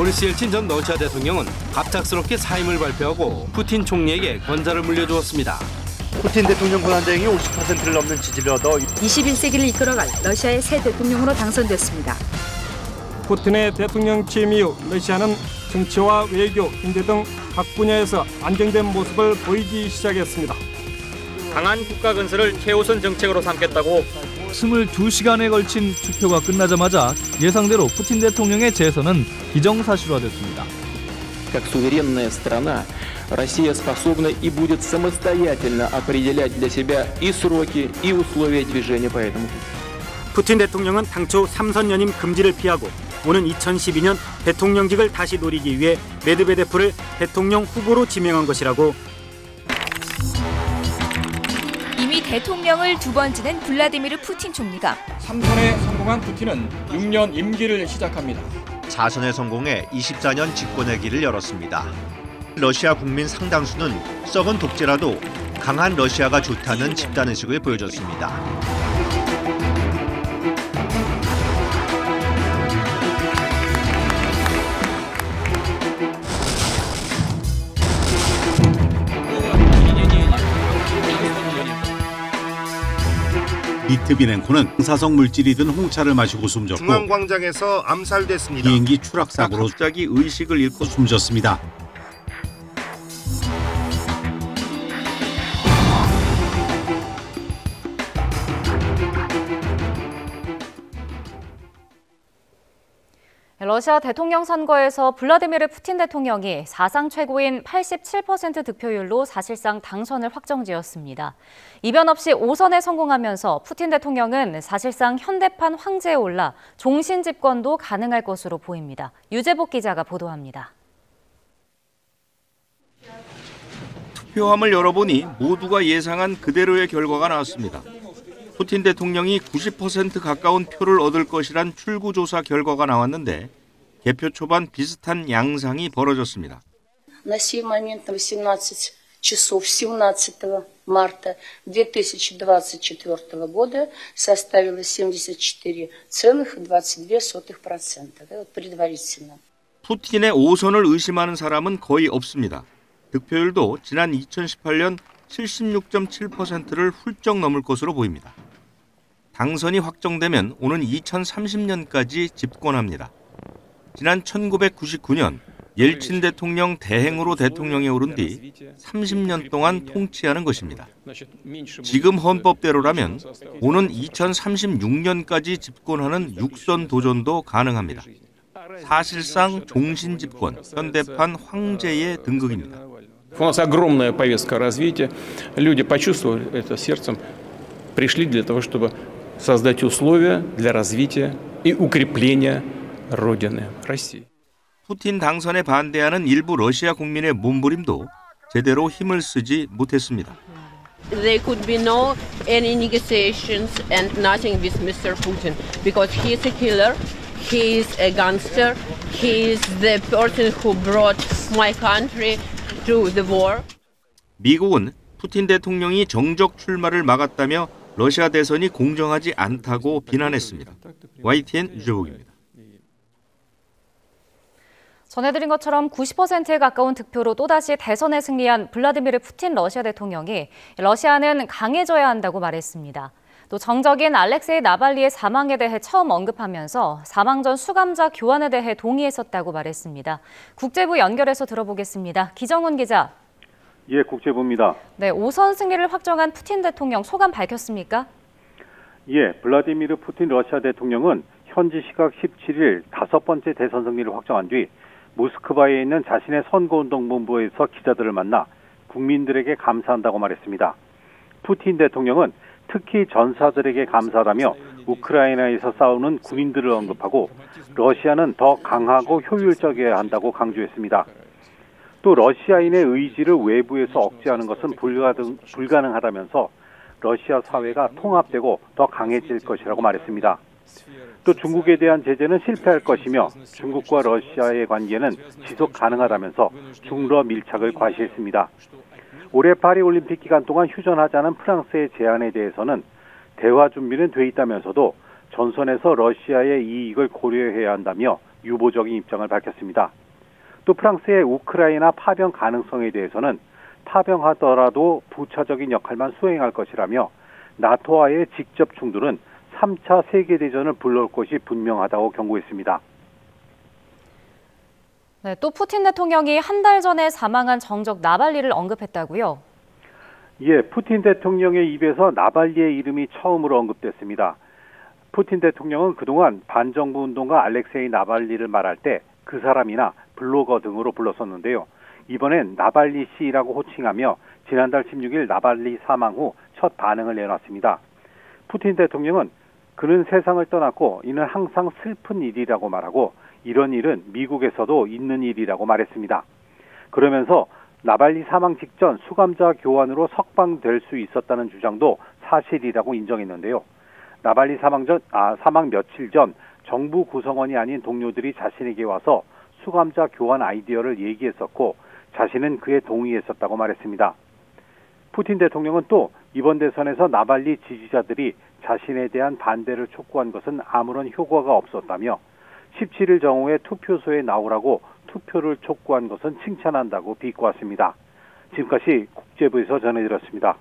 보리스 옐친 전 러시아 대통령은 갑작스럽게 사임을 발표하고 푸틴 총리에게 권좌를 물려주었습니다. 푸틴 대통령 권한대행이 50%를 넘는 지지를 얻어 21세기를 이끌어갈 러시아의 새 대통령으로 당선됐습니다. 푸틴의 대통령 취임 이후 러시아는 정치와 외교, 경제 등 각 분야에서 안정된 모습을 보이기 시작했습니다. 강한 국가 건설을 최우선 정책으로 삼겠다고 22시간에 걸친 투표가 끝나자마자 예상대로 푸틴 대통령의 재선은 기정사실화됐습니다. Как суверенная страна, Россия способна и будет самостоятельно определять для себя и сроки, и условия движения по этому пути. 푸틴 대통령은 당초 3선 연임 금지를 피하고 오는 2012년 대통령직을 다시 노리기 위해 메드베데프를 대통령 후보로 지명한 것이라고. 이미 대통령을 두 번 지낸 블라디미르 푸틴 총리가 3선에 성공한 푸틴은 6년 임기를 시작합니다. 4선에 성공해 24년 집권의 길을 열었습니다. 러시아 국민 상당수는 썩은 독재라도 강한 러시아가 좋다는 집단의식을 보여줬습니다. 리트비넨코는 방사성 물질이 든 홍차를 마시고 숨졌고 중앙광장에서 암살됐습니다. 비행기 추락사고로 갑자기 의식을 잃고 숨졌습니다. 러시아 대통령 선거에서 블라디미르 푸틴 대통령이 사상 최고인 87% 득표율로 사실상 당선을 확정지었습니다. 이변 없이 5선에 성공하면서 푸틴 대통령은 사실상 현대판 황제에 올라 종신 집권도 가능할 것으로 보입니다. 유재복 기자가 보도합니다. 투표함을 열어보니 모두가 예상한 그대로의 결과가 나왔습니다. 푸틴 대통령이 90% 가까운 표를 얻을 것이란 출구조사 결과가 나왔는데 개표 초반 비슷한 양상이 벌어졌습니다. На сей момент 18 часов 17 марта 2024 года составило 74,22%. Это предварительно. 푸틴의 5선을 의심하는 사람은 거의 없습니다. 득표율도 지난 2018년 76.7%를 훌쩍 넘을 것으로 보입니다. 당선이 확정되면 오는 2030년까지 집권합니다. 지난 1999년 옐친 대통령 대행으로 대통령에 오른 뒤 30년 동안 통치하는 것입니다. 지금 헌법대로라면 오는 2036년까지 집권하는 6선 도전도 가능합니다. 사실상 종신 집권, 현대판 황제의 등극입니다. У нас огромная повестка развития. Люди почувствовали это сердцем, пришли для того, чтобы создать условия для развития и укрепления Родины, России. 푸틴 당선에 반대하는 일부 러시아 국민의 몸부림도 제대로 힘을 쓰지 못했습니다. There could be no any negotiations and nothing with Mr. Putin because he is a killer, he is a gangster, he is the person who brought my country to the war. 미국은 푸틴 대통령이 정적 출마를 막았다며 러시아 대선이 공정하지 않다고 비난했습니다. YTN 유재복입니다. 전해드린 것처럼 90%에 가까운 득표로 또다시 대선에 승리한 블라디미르 푸틴 러시아 대통령이 러시아는 강해져야 한다고 말했습니다. 또 정적인 알렉세이 나발리의 사망에 대해 처음 언급하면서 사망 전 수감자 교환에 대해 동의했었다고 말했습니다. 국제부 연결해서 들어보겠습니다. 기정훈 기자. 예, 국제부입니다. 네, 5선 승리를 확정한 푸틴 대통령 소감 밝혔습니까? 예, 블라디미르 푸틴 러시아 대통령은 현지 시각 17일 5번째 대선 승리를 확정한 뒤 모스크바에 있는 자신의 선거운동본부에서 기자들을 만나 국민들에게 감사한다고 말했습니다. 푸틴 대통령은 특히 전사들에게 감사하다며 우크라이나에서 싸우는 군인들을 언급하고 러시아는 더 강하고 효율적이어야 한다고 강조했습니다. 또 러시아인의 의지를 외부에서 억제하는 것은 불가능하다면서 러시아 사회가 통합되고 더 강해질 것이라고 말했습니다. 또 중국에 대한 제재는 실패할 것이며 중국과 러시아의 관계는 지속 가능하다면서 중러 밀착을 과시했습니다. 올해 파리올림픽 기간 동안 휴전하자는 프랑스의 제안에 대해서는 대화 준비는 돼 있다면서도 전선에서 러시아의 이익을 고려해야 한다며 유보적인 입장을 밝혔습니다. 또 프랑스의 우크라이나 파병 가능성에 대해서는 파병하더라도 부차적인 역할만 수행할 것이라며 나토와의 직접 충돌은 3차 세계대전을 불러올 것이 분명하다고 경고했습니다. 네, 또 푸틴 대통령이 한 달 전에 사망한 정적 나발리를 언급했다고요? 예, 푸틴 대통령의 입에서 나발리의 이름이 처음으로 언급됐습니다. 푸틴 대통령은 그동안 반정부 운동가 알렉세이 나발리를 말할 때 그 사람이나 블로거 등으로 불렀었는데요. 이번엔 나발리 씨라고 호칭하며 지난달 16일 나발리 사망 후 첫 반응을 내놨습니다. 푸틴 대통령은 그는 세상을 떠났고 이는 항상 슬픈 일이라고 말하고 이런 일은 미국에서도 있는 일이라고 말했습니다. 그러면서 나발리 사망 직전 수감자 교환으로 석방될 수 있었다는 주장도 사실이라고 인정했는데요. 나발리 사망 며칠 전 정부 구성원이 아닌 동료들이 자신에게 와서 수감자 교환 아이디어를 얘기했었고 자신은 그에 동의했었다고 말했습니다. 푸틴 대통령은 또 이번 대선에서 나발리 지지자들이 자신에 대한 반대를 촉구한 것은 아무런 효과가 없었다며 17일 정오에 투표소에 나오라고 투표를 촉구한 것은 칭찬한다고 비꼬았습니다. 지금까지 국제부에서 전해드렸습니다.